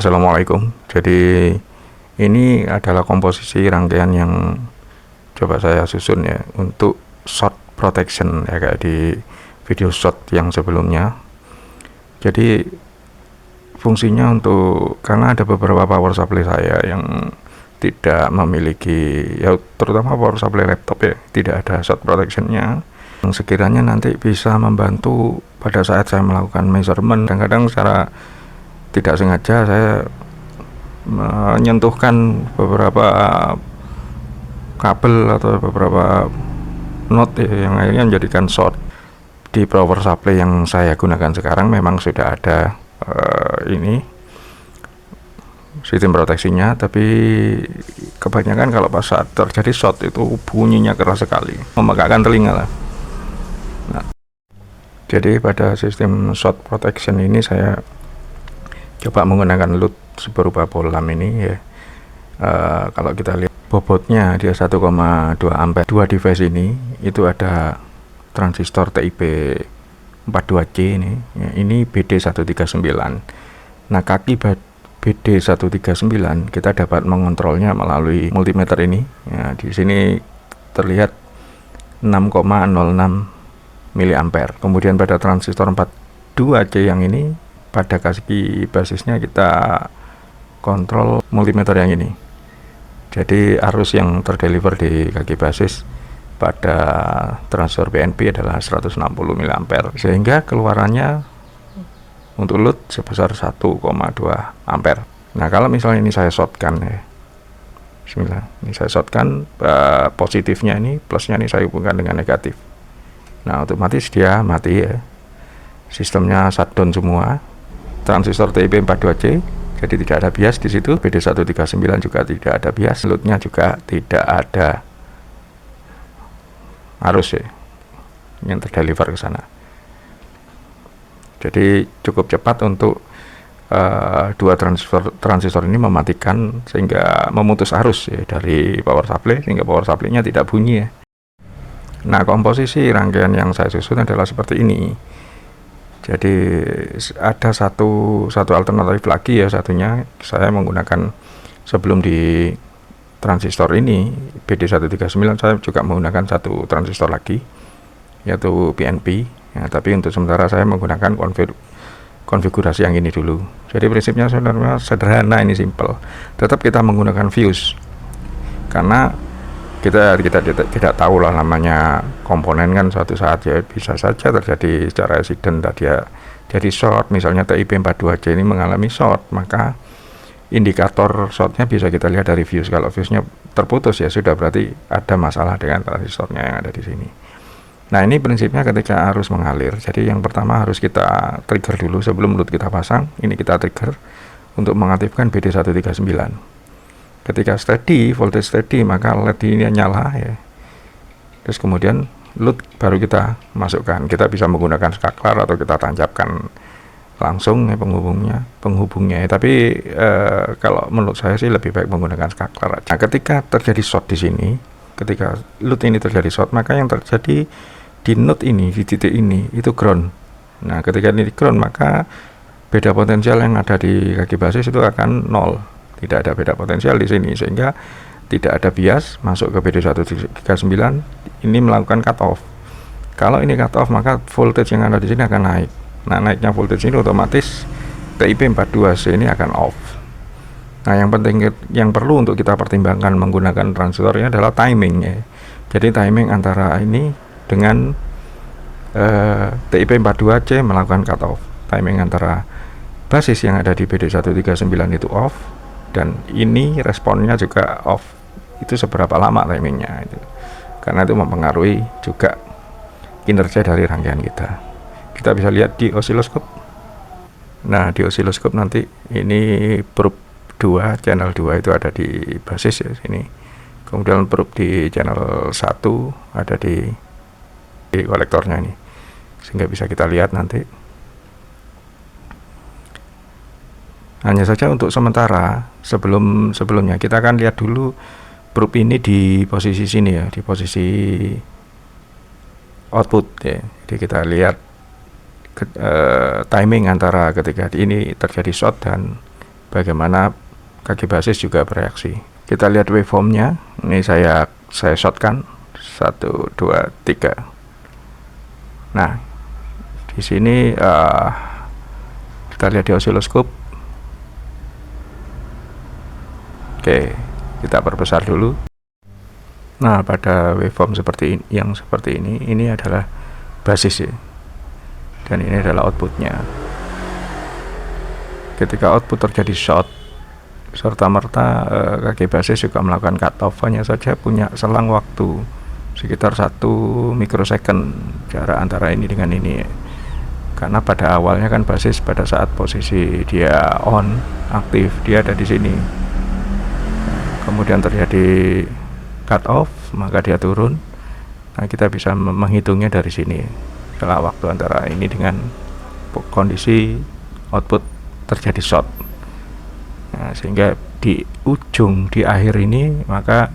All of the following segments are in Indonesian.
Assalamualaikum. Jadi ini adalah komposisi rangkaian yang coba saya susun ya untuk shot protection ya, kayak di video shot yang sebelumnya. Jadi fungsinya karena ada beberapa power supply saya yang tidak memiliki, ya terutama power supply laptop ya, tidak ada shot protectionnya, yang sekiranya nanti bisa membantu pada saat saya melakukan measurement. Kadang-kadang secara tidak sengaja saya menyentuhkan beberapa kabel atau beberapa node yang akhirnya menjadikan short. Di power supply yang saya gunakan sekarang memang sudah ada ini sistem proteksinya, tapi kebanyakan kalau pas saat terjadi short itu bunyinya keras sekali, memegakkan telinga lah. Nah, jadi pada sistem short protection ini saya coba menggunakan load berupa bolam ini ya. Kalau kita lihat bobotnya dia 1,2 ampere. Dua device ini itu ada transistor TIP 42C ini ya, ini BD139. Nah, kaki BD139 kita dapat mengontrolnya melalui multimeter ini ya. Di sini terlihat 6,06 miliampere. Kemudian pada transistor 42C yang ini, pada kaki basisnya kita kontrol multimeter yang ini. Jadi arus yang terdeliver di kaki basis pada transistor PNP adalah 160 mA, sehingga keluarannya untuk load sebesar 1,2 ampere. Nah, kalau misalnya ini saya shortkan ya, bismillah, ini saya shortkan, positifnya ini, plusnya ini saya hubungkan dengan negatif. Nah, otomatis dia mati ya, sistemnya shutdown semua. Transistor TIP 42C jadi tidak ada bias di situ. BD139 juga tidak ada bias, loadnya juga tidak ada arus ya yang terdeliver ke sana. Jadi cukup cepat untuk dua transistor ini mematikan, sehingga memutus arus ya dari power supply, sehingga power supply-nya tidak bunyi ya. Nah, komposisi rangkaian yang saya susun adalah seperti ini. Jadi ada satu alternatif lagi ya, satunya saya menggunakan, sebelum di transistor ini BD139 saya juga menggunakan satu transistor lagi yaitu PNP ya, tapi untuk sementara saya menggunakan konfigurasi yang ini dulu. Jadi prinsipnya sebenarnya sederhana, ini simple. Tetap kita menggunakan fuse karena kita tidak tahu lah namanya komponen kan, suatu saat ya bisa saja terjadi secara accident tadi ya, jadi short. Misalnya TIP 42C ini mengalami short, maka indikator shortnya bisa kita lihat dari fuse. Kalau fuse-nya terputus ya sudah berarti ada masalah dengan transistornya yang ada di sini. Nah, ini prinsipnya ketika arus mengalir. Jadi yang pertama harus kita trigger dulu sebelum load kita pasang. Ini kita trigger untuk mengaktifkan BD139. Ketika steady, voltage steady, maka LED ini nyala ya. Terus kemudian load baru kita masukkan. Kita bisa menggunakan skaklar atau kita tancapkan langsung ya penghubungnya ya. Tapi kalau menurut saya sih lebih baik menggunakan skaklar aja. Nah, ketika terjadi short di sini, ketika load ini terjadi short, maka yang terjadi di node ini, di titik ini itu ground. Nah, ketika ini di ground, maka beda potensial yang ada di kaki basis itu akan nol. Tidak ada beda potensial di sini, sehingga tidak ada bias masuk ke BD139. Ini melakukan cut off. Kalau ini cut off, maka voltage yang ada di sini akan naik. Nah, naiknya voltage ini otomatis TIP 42C ini akan off. Nah, yang penting yang perlu untuk kita pertimbangkan menggunakan transistornya adalah timing ya. Jadi timing antara ini dengan TIP 42C melakukan cut off. Timing antara basis yang ada di BD139 itu off, dan ini responnya juga off. Itu seberapa lama timingnya itu, karena itu mempengaruhi juga kinerja dari rangkaian kita. Kita bisa lihat di osiloskop. Nah, di osiloskop nanti ini probe 2, channel 2 itu ada di basis ya sini. Kemudian probe di channel 1 ada di kolektornya ini, sehingga bisa kita lihat nanti. Hanya saja untuk sementara sebelumnya kita akan lihat dulu probe ini di posisi sini ya, di posisi output ya. Jadi kita lihat timing antara ketika ini terjadi short dan bagaimana kaki basis juga bereaksi. Kita lihat waveformnya. Ini saya shotkan 1 2 3. Nah, di sini kita lihat di osiloskop. Oke, kita perbesar dulu. Nah, pada waveform seperti ini adalah basis ya, dan ini adalah outputnya. Ketika output terjadi short, serta merta kaki basis juga melakukan cut off, hanya saja punya selang waktu sekitar 1 mikrosecond jarak antara ini dengan ini ya. Karena pada awalnya kan basis pada saat posisi dia on aktif, dia ada di sini, kemudian terjadi cut off, maka dia turun. Nah, kita bisa menghitungnya dari sini, setelah waktu antara ini dengan kondisi output terjadi short. Nah, sehingga di ujung, di akhir ini, maka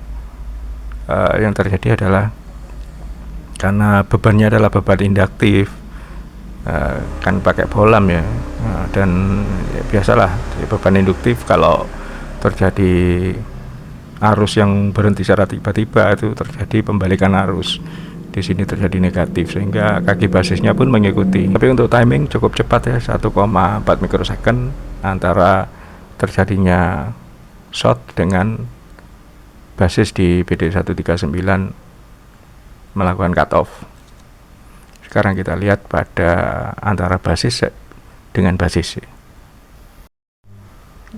yang terjadi adalah karena bebannya adalah beban induktif, kan pakai bolam ya, dan ya, biasalah beban induktif kalau terjadi arus yang berhenti secara tiba-tiba itu terjadi pembalikan arus. Di sini terjadi negatif sehingga kaki basisnya pun mengikuti. Tapi untuk timing cukup cepat ya, 1,4 mikrosecond antara terjadinya short dengan basis di BD139 melakukan cut off. Sekarang kita lihat pada antara basis dengan basis.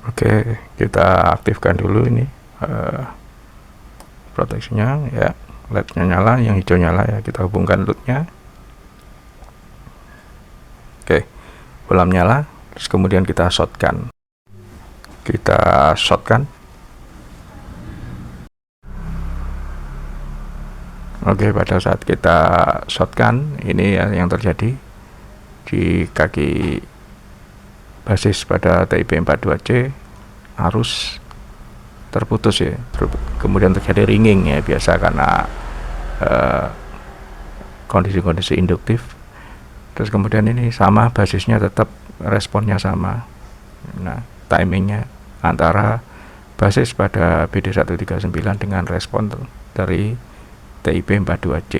Oke, kita aktifkan dulu ini proteksinya ya, LED-nya nyala, yang hijau nyala ya, kita hubungkan load-nya. Oke, bolam nyala, terus kemudian kita shotkan. Oke, pada saat kita shotkan, ini ya yang terjadi di kaki basis pada TIP42C, arus terputus ya, kemudian terjadi ringing ya, biasa karena kondisi-kondisi induktif. Terus kemudian ini sama, basisnya tetap responnya sama. Nah, timingnya antara basis pada BD139 dengan respon dari TIP42C.